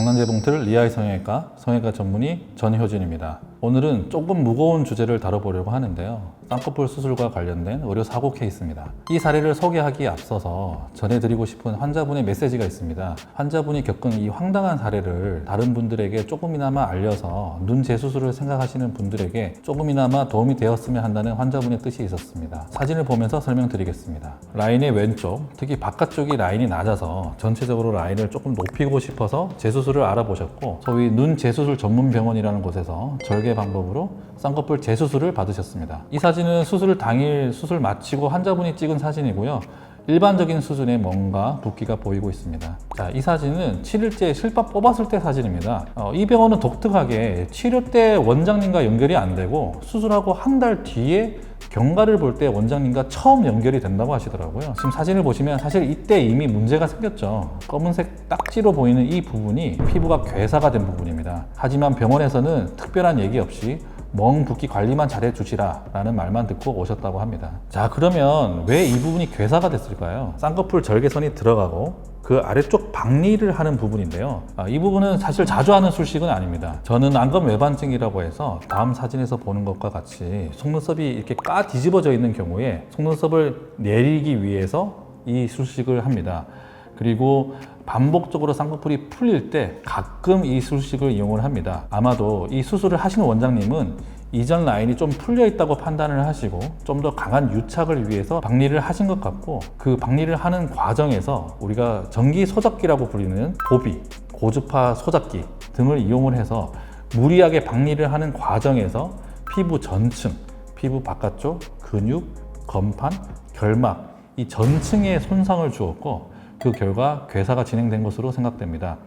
강남재봉틀 리아이 성형외과 전문의 전효진입니다. 오늘은 조금 무거운 주제를 다뤄보려고 하는데요. 쌍꺼풀 수술과 관련된 의료 사고 케이스입니다. 이 사례를 소개하기에 앞서서 전해드리고 싶은 환자분의 메시지가 있습니다. 환자분이 겪은 이 황당한 사례를 다른 분들에게 조금이나마 알려서 눈 재수술을 생각하시는 분들에게 조금이나마 도움이 되었으면 한다는 환자분의 뜻이 있었습니다. 사진을 보면서 설명드리겠습니다. 라인의 왼쪽, 특히 바깥쪽이 라인이 낮아서 전체적으로 라인을 조금 높이고 싶어서 재수술을 알아보셨고, 소위 눈 재수술 전문 병원이라는 곳에서 절개 방법으로 쌍꺼풀 재수술을 받으셨습니다. 이 사진은 수술 당일 수술 마치고 환자분이 찍은 사진이고요. 일반적인 수준의 멍과 붓기가 보이고 있습니다. 자, 이 사진은 7일째 실밥 뽑았을 때 사진입니다. 이 병원은 독특하게 치료 때 원장님과 연결이 안 되고 수술하고 한 달 뒤에 경과를 볼 때 원장님과 처음 연결이 된다고 하시더라고요. 지금 사진을 보시면 사실 이때 이미 문제가 생겼죠. 검은색 딱지로 보이는 이 부분이 피부가 괴사가 된 부분입니다. 하지만 병원에서는 특별한 얘기 없이 멍 붓기 관리만 잘해 주시라 라는 말만 듣고 오셨다고 합니다. 자, 그러면 왜 이 부분이 괴사가 됐을까요? 쌍꺼풀 절개선이 들어가고 그 아래쪽 박리를 하는 부분인데요. 이 부분은 사실 자주 하는 술식은 아닙니다. 저는 안검 외반증이라고 해서 다음 사진에서 보는 것과 같이 속눈썹이 이렇게 까 뒤집어져 있는 경우에 속눈썹을 내리기 위해서 이 술식을 합니다. 그리고 반복적으로 쌍꺼풀이 풀릴 때 가끔 이 수술식을 이용을 합니다. 아마도 이 수술을 하시는 원장님은 이전 라인이 좀 풀려 있다고 판단을 하시고 좀 더 강한 유착을 위해서 박리를 하신 것 같고, 그 박리를 하는 과정에서 우리가 전기 소잡기라고 불리는 고비, 고주파 소잡기 등을 이용을 해서 무리하게 박리를 하는 과정에서 피부 전층, 피부 바깥쪽, 근육, 건판, 결막 이 전층에 손상을 주었고, 그 결과 괴사가 진행된 것으로 생각됩니다.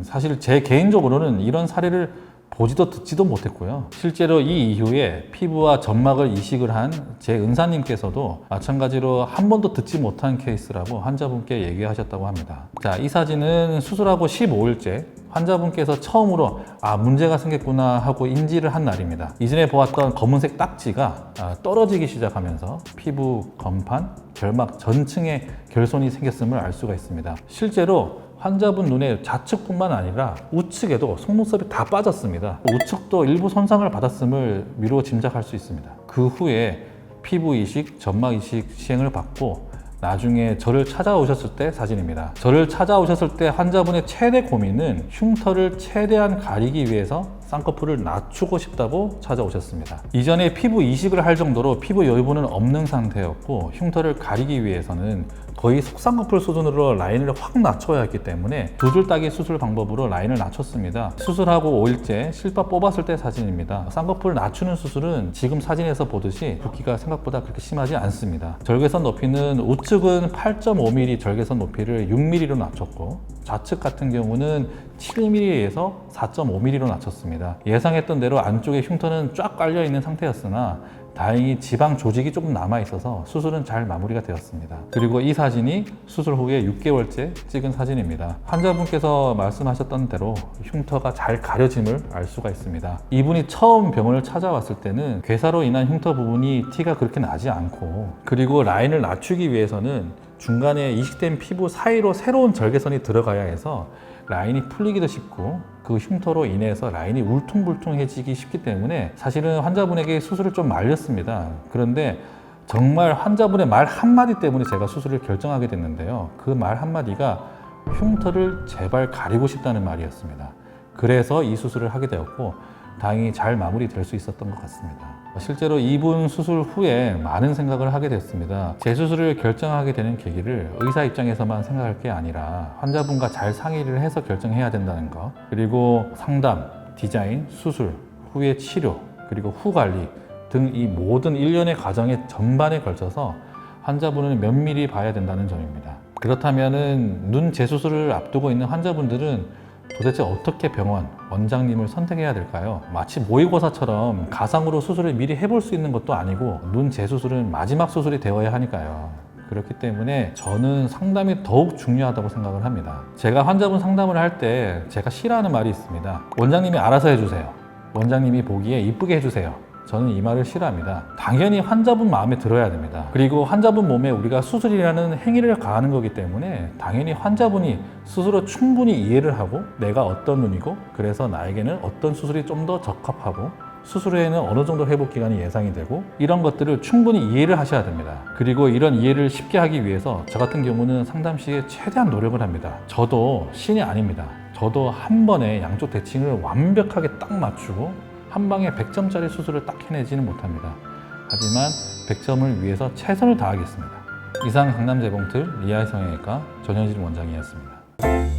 사실 제 개인적으로는 이런 사례를 보지도 듣지도 못했고요. 실제로 이 이후에 피부와 점막을 이식을 한 제 은사님께서도 마찬가지로 한 번도 듣지 못한 케이스라고 환자분께 얘기하셨다고 합니다. 자, 이 사진은 수술하고 15일째 환자분께서 처음으로 문제가 생겼구나 하고 인지를 한 날입니다. 이전에 보았던 검은색 딱지가 떨어지기 시작하면서 피부, 건판, 결막 전층에 결손이 생겼음을 알 수가 있습니다. 실제로 환자분 눈의 좌측뿐만 아니라 우측에도 속눈썹이 다 빠졌습니다. 우측도 일부 손상을 받았음을 미루어 짐작할 수 있습니다. 그 후에 피부 이식, 점막 이식 시행을 받고 나중에 저를 찾아오셨을 때 사진입니다. 저를 찾아오셨을 때 환자분의 최대 고민은 흉터를 최대한 가리기 위해서 쌍꺼풀을 낮추고 싶다고 찾아오셨습니다. 이전에 피부 이식을 할 정도로 피부 여유분은 없는 상태였고, 흉터를 가리기 위해서는 거의 속쌍꺼풀 수준으로 라인을 확 낮춰야 했기 때문에 두 줄 따기 수술 방법으로 라인을 낮췄습니다. 수술하고 5일째 실밥 뽑았을 때 사진입니다. 쌍꺼풀 낮추는 수술은 지금 사진에서 보듯이 붓기가 생각보다 그렇게 심하지 않습니다. 절개선 높이는 우측은 8.5mm 절개선 높이를 6mm로 낮췄고, 좌측 같은 경우는 7mm에서 4.5mm로 낮췄습니다. 예상했던 대로 안쪽에 흉터는 쫙 깔려 있는 상태였으나 다행히 지방 조직이 조금 남아 있어서 수술은 잘 마무리가 되었습니다. 그리고 이 사진이 수술 후에 6개월째 찍은 사진입니다. 환자분께서 말씀하셨던 대로 흉터가 잘 가려짐을 알 수가 있습니다. 이분이 처음 병원을 찾아왔을 때는 괴사로 인한 흉터 부분이 티가 그렇게 나지 않고, 그리고 라인을 낮추기 위해서는 중간에 이식된 피부 사이로 새로운 절개선이 들어가야 해서 라인이 풀리기도 쉽고, 그 흉터로 인해서 라인이 울퉁불퉁해지기 쉽기 때문에 사실은 환자분에게 수술을 좀 말렸습니다. 그런데 정말 환자분의 말 한마디 때문에 제가 수술을 결정하게 됐는데요. 그 말 한마디가 흉터를 제발 가리고 싶다는 말이었습니다. 그래서 이 수술을 하게 되었고, 다행히 잘 마무리될 수 있었던 것 같습니다. 실제로 이분 수술 후에 많은 생각을 하게 됐습니다. 재수술을 결정하게 되는 계기를 의사 입장에서만 생각할 게 아니라 환자분과 잘 상의를 해서 결정해야 된다는 것, 그리고 상담, 디자인, 수술, 후의 치료, 그리고 후 관리 등 이 모든 일련의 과정의 전반에 걸쳐서 환자분을 면밀히 봐야 된다는 점입니다. 그렇다면 눈 재수술을 앞두고 있는 환자분들은 도대체 어떻게 병원, 원장님을 선택해야 될까요? 마치 모의고사처럼 가상으로 수술을 미리 해볼 수 있는 것도 아니고 눈 재수술은 마지막 수술이 되어야 하니까요. 그렇기 때문에 저는 상담이 더욱 중요하다고 생각을 합니다. 제가 환자분 상담을 할 때 제가 싫어하는 말이 있습니다. 원장님이 알아서 해주세요. 원장님이 보기에 이쁘게 해주세요. 저는 이 말을 싫어합니다. 당연히 환자분 마음에 들어야 됩니다. 그리고 환자분 몸에 우리가 수술이라는 행위를 가하는 거기 때문에 당연히 환자분이 스스로 충분히 이해를 하고 내가 어떤 눈이고 그래서 나에게는 어떤 수술이 좀 더 적합하고 수술 후에는 어느 정도 회복 기간이 예상이 되고 이런 것들을 충분히 이해를 하셔야 됩니다. 그리고 이런 이해를 쉽게 하기 위해서 저 같은 경우는 상담 시에 최대한 노력을 합니다. 저도 신이 아닙니다. 저도 한 번에 양쪽 대칭을 완벽하게 딱 맞추고 한 방에 100점짜리 수술을 딱 해내지는 못합니다. 하지만 100점을 위해서 최선을 다하겠습니다. 이상 강남재봉틀 리아의 성형외과 전현진 원장이었습니다.